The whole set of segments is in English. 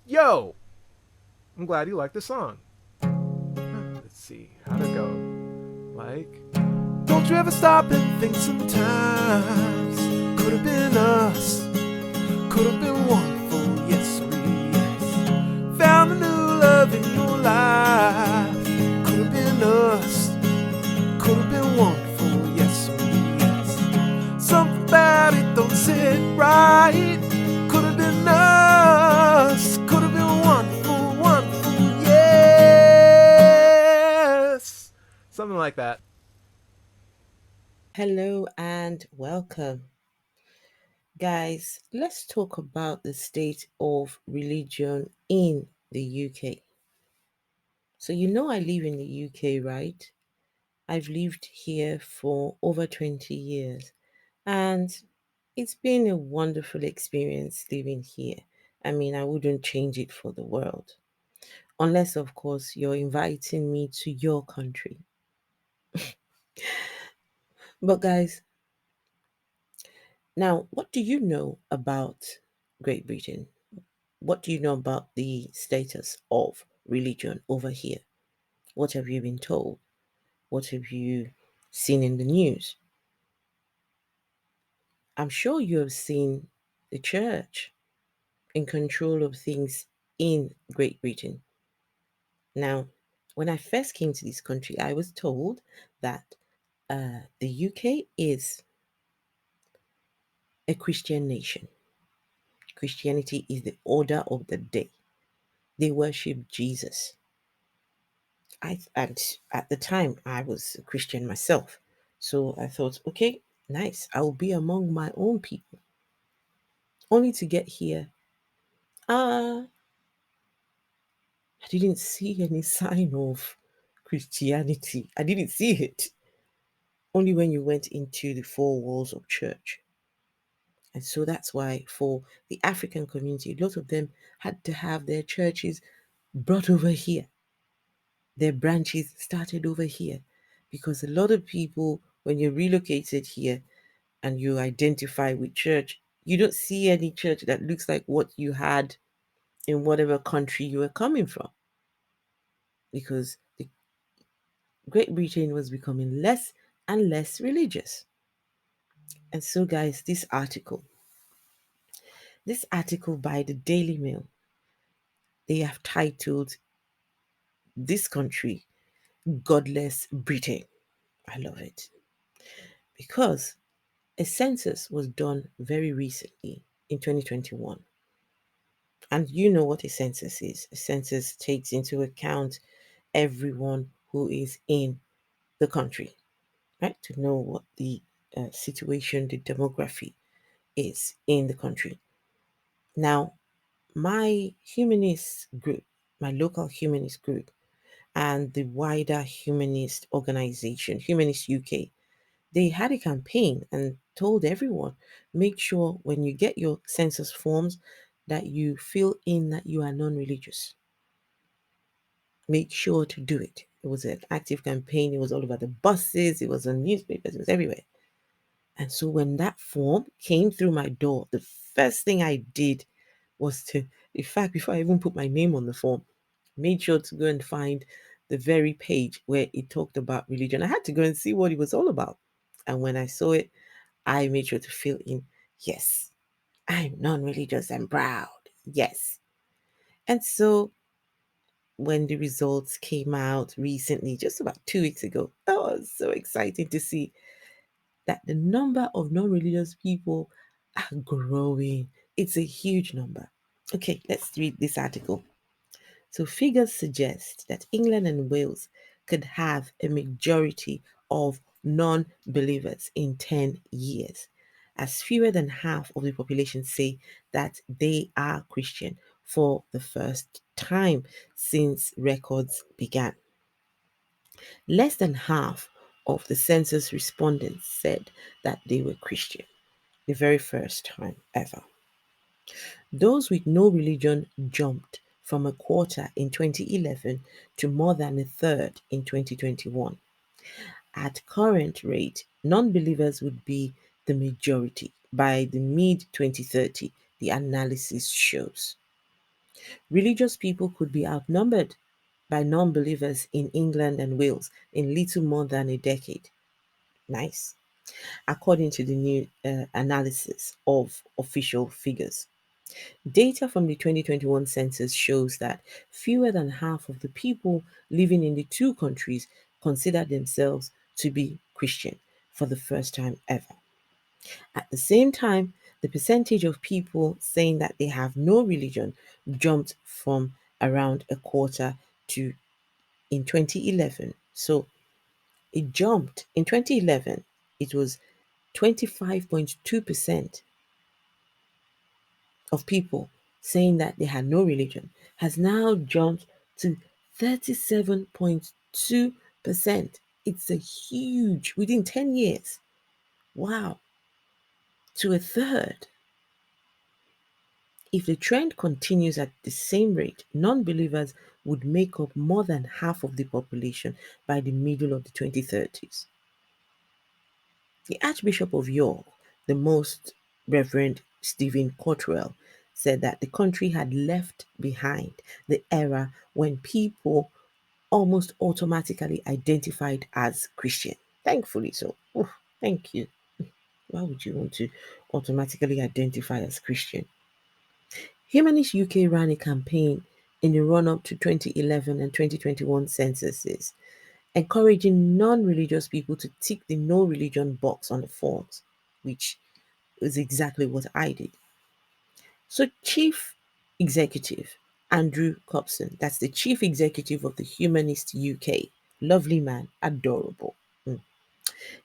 Yo, I'm glad you like the song. Let's see, how'd it go? Like, don't you ever stop and think sometimes? Could have been us, could have been wonderful, yes, oh yes. Found a new love in your life. Could have been us, could have been wonderful, yes, oh yes. Something about it don't sit right. Could have been us, could have been wonderful, wonderful, yes. Something like that. Hello and welcome. Guys, let's talk about the state of religion in the UK. So, I live in the UK, right? I've lived here for over 20 years, and it's been a wonderful experience living here. I mean, I wouldn't change it for the world, unless, of course, you're inviting me to your country. But, guys, now, what do you know about Great Britain? What do you know about the status of religion over here? What have you been told? What have you seen in the news? I'm sure you have seen the church in control of things in Great Britain. Now, when I first came to this country, I was told that the UK is a Christian nation. Christianity is the order of the day. They worship Jesus. And at the time I was a Christian myself. So I thought, okay, nice. I will be among my own people. Only to get here, I didn't see any sign of Christianity. I didn't see it. Only when you went into the four walls of church. And so that's why for the African community, a lot of them had to have their churches brought over here. Their branches started over here. Because a lot of people, when you're relocated here, and you identify with church, you don't see any church that looks like what you had in whatever country you were coming from because the Great Britain was becoming less and less religious. And so, guys, this article by the Daily Mail, they have titled this country Godless Britain. I love it because a census was done very recently in 2021. And you know what a census is. A census takes into account everyone who is in the country, right? To know what the situation, the demography is in the country. Now, my humanist group, my local humanist group, and the wider humanist organization, Humanist UK, they had a campaign and told everyone make sure when you get your census forms that you fill in that you are non religious. Make sure to do it. It was an active campaign. It was all over the buses, it was on newspapers, it was everywhere. And so when that form came through my door, the first thing I did was to, in fact, before I even put my name on the form, made sure to go and find the very page where it talked about religion. I had to go and see what it was all about. And when I saw it, I made sure to fill in, yes, I'm non religious and proud. Yes. And so when the results came out recently, just about 2 weeks ago, that was so exciting to see that the number of non religious people are growing. It's a huge number. Okay, let's read this article. So, figures suggest that England and Wales could have a majority of non believers in 10 years, as fewer than half of the population say that they are Christian for the first time since records began. Less than half of the census respondents said that they were Christian, the very first time ever. Those with no religion jumped from a quarter in 2011 to more than a third in 2021. At current rate, non-believers would be the majority by the mid 2030, the analysis shows. Religious people could be outnumbered by non believers in England and Wales in little more than a decade. Nice. According to the new analysis of official figures. Data from the 2021 census shows that fewer than half of the people living in the two countries consider themselves to be Christian for the first time ever. At the same time, the percentage of people saying that they have no religion jumped from around a quarter to in 2011. So it jumped. In 2011, it was 25.2% of people saying that they had no religion has now jumped to 37.2%. It's a huge, within 10 years. Wow, to a third. If the trend continues at the same rate, non believers would make up more than half of the population by the middle of the 2030s. The Archbishop of York, the Most Reverend Stephen Cottrell, said that the country had left behind the era when people almost automatically identified as Christian. Thankfully so. Oof, thank you. Why would you want to automatically identify as Christian? Humanist UK ran a campaign in the run up to 2011 and 2021 censuses, encouraging non religious people to tick the no religion box on the forms, which is exactly what I did. So, Chief Executive Andrew Cobson, that's the Chief Executive of the Humanist UK, lovely man, adorable. Mm.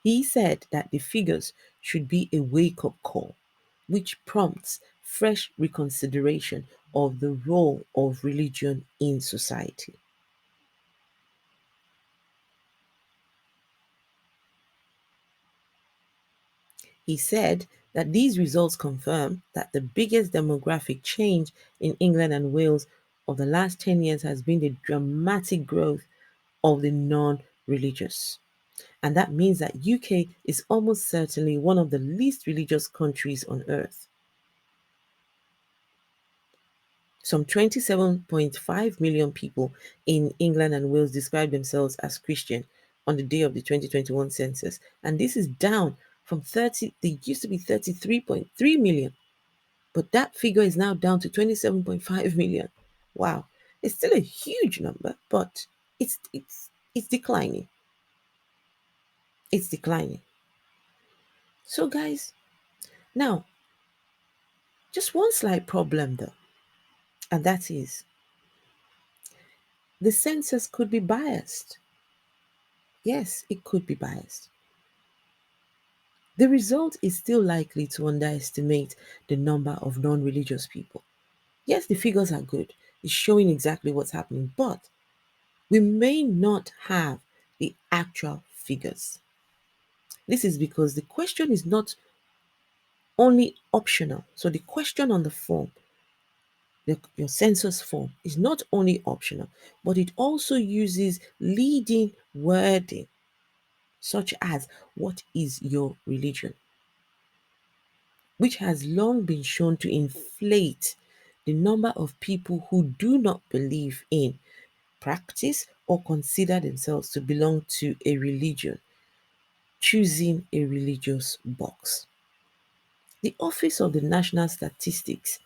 He said that the figures should be a wake up call, which prompts fresh reconsideration of the role of religion in society. He said that these results confirm that the biggest demographic change in England and Wales of the last 10 years has been the dramatic growth of the non religious. And that means that UK is almost certainly one of the least religious countries on earth. Some 27.5 million people in England and Wales describe themselves as Christian on the day of the 2021 census. And this is down from 30, they used to be 33.3 million. But that figure is now down to 27.5 million. Wow. It's still a huge number, but it's declining. It's declining. So guys, now just one slight problem though, and that is the census could be biased. Yes, it could be biased. The result is still likely to underestimate the number of non religious people. Yes, the figures are good, it's showing exactly what's happening, but we may not have the actual figures. This is because the question is not only optional. So, the question on the form, your census form, is not only optional, but it also uses leading wording, such as, what is your religion? Which has long been shown to inflate the number of people who do not believe in, practice, or consider themselves to belong to a religion, choosing a religious box. The Office of the National Statistics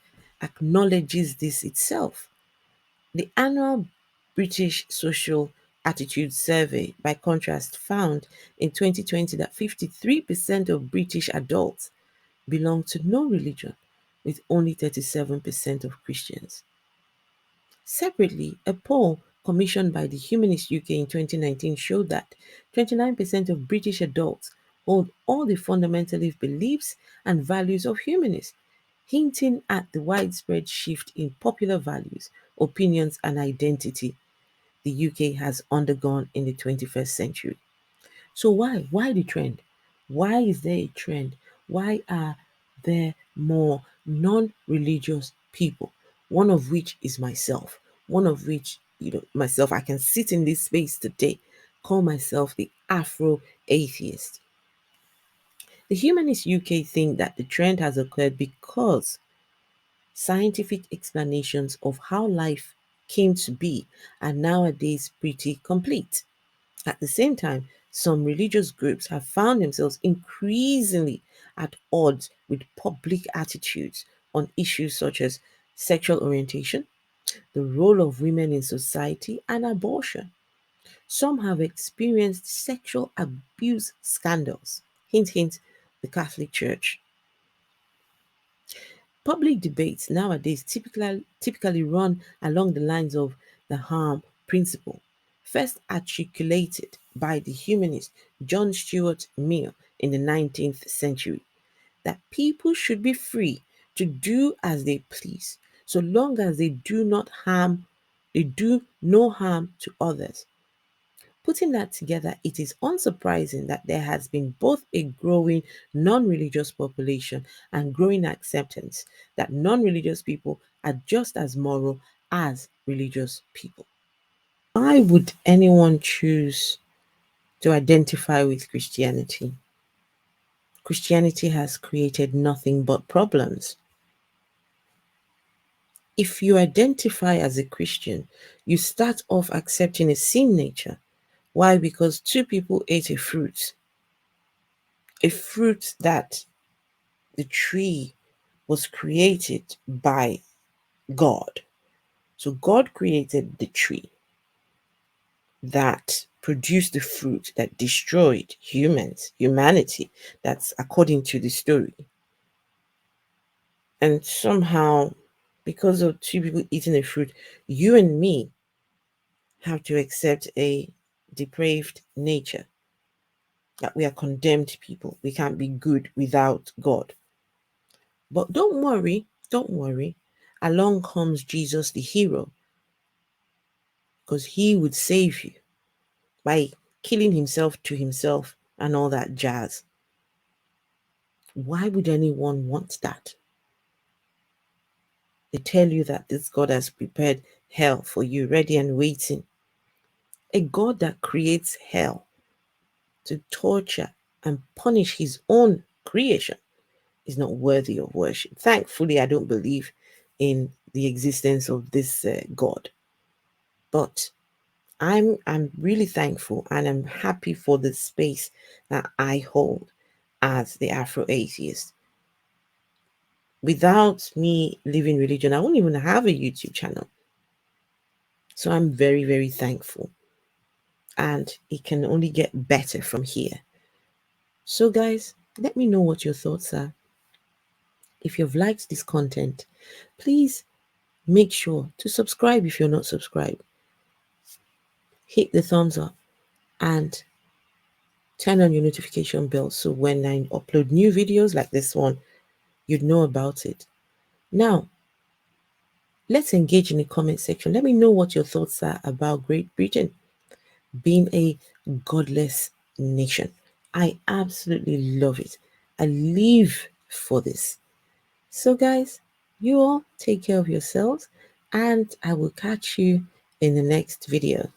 acknowledges this itself. The annual British Social Attitude Survey, by contrast, found in 2020 that 53% of British adults belong to no religion, with only 37% of Christians. Separately, a poll commissioned by the Humanist UK in 2019 showed that 29% of British adults hold all the fundamental beliefs and values of humanists, hinting at the widespread shift in popular values, opinions, and identity the UK has undergone in the 21st century. So why? Why the trend? Why is there a trend? Why are there more non-religious people? One of which is myself. One of which, myself, I can sit in this space today, call myself the Afro atheist. The Humanist UK think that the trend has occurred because Scientific explanations of how life came to be are nowadays pretty complete. At the same time, some religious groups have found themselves increasingly at odds with public attitudes on issues such as sexual orientation, the role of women in society, and abortion. Some have experienced sexual abuse scandals. Hint, hint, the Catholic Church. Public debates nowadays typically run along the lines of the harm principle, first articulated by the humanist John Stuart Mill in the 19th century, that people should be free to do as they please, so long as they do no harm to others. Putting that together, it is unsurprising that there has been both a growing non religious population and growing acceptance that non religious people are just as moral as religious people. Why would anyone choose to identify with Christianity? Christianity has created nothing but problems. If you identify as a Christian, you start off accepting a sin nature. Why? Because two people ate a fruit that the tree was created by God. So God created the tree that produced the fruit that destroyed humanity. That's according to the story. And somehow, because of two people eating the fruit, you and me have to accept a depraved nature, that we are condemned people. We can't be good without God. But don't worry. Along comes Jesus the hero, because he would save you by killing himself to himself and all that jazz. Why would anyone want that? They tell you that this God has prepared hell for you, ready and waiting. A God that creates hell to torture and punish his own creation is not worthy of worship. Thankfully, I don't believe in the existence of this God. But I'm really thankful and I'm happy for the space that I hold as the Afro atheist. Without me living religion, I won't even have a YouTube channel. So I'm very, very thankful. And it can only get better from here. So, guys, let me know what your thoughts are. If you've liked this content, please make sure to subscribe if you're not subscribed. Hit the thumbs up and turn on your notification bell so when I upload new videos like this one, you'd know about it. Now, let's engage in the comment section. Let me know what your thoughts are about Great Britain being a godless nation. I absolutely love it. I live for this. So, guys, you all take care of yourselves, and I will catch you in the next video.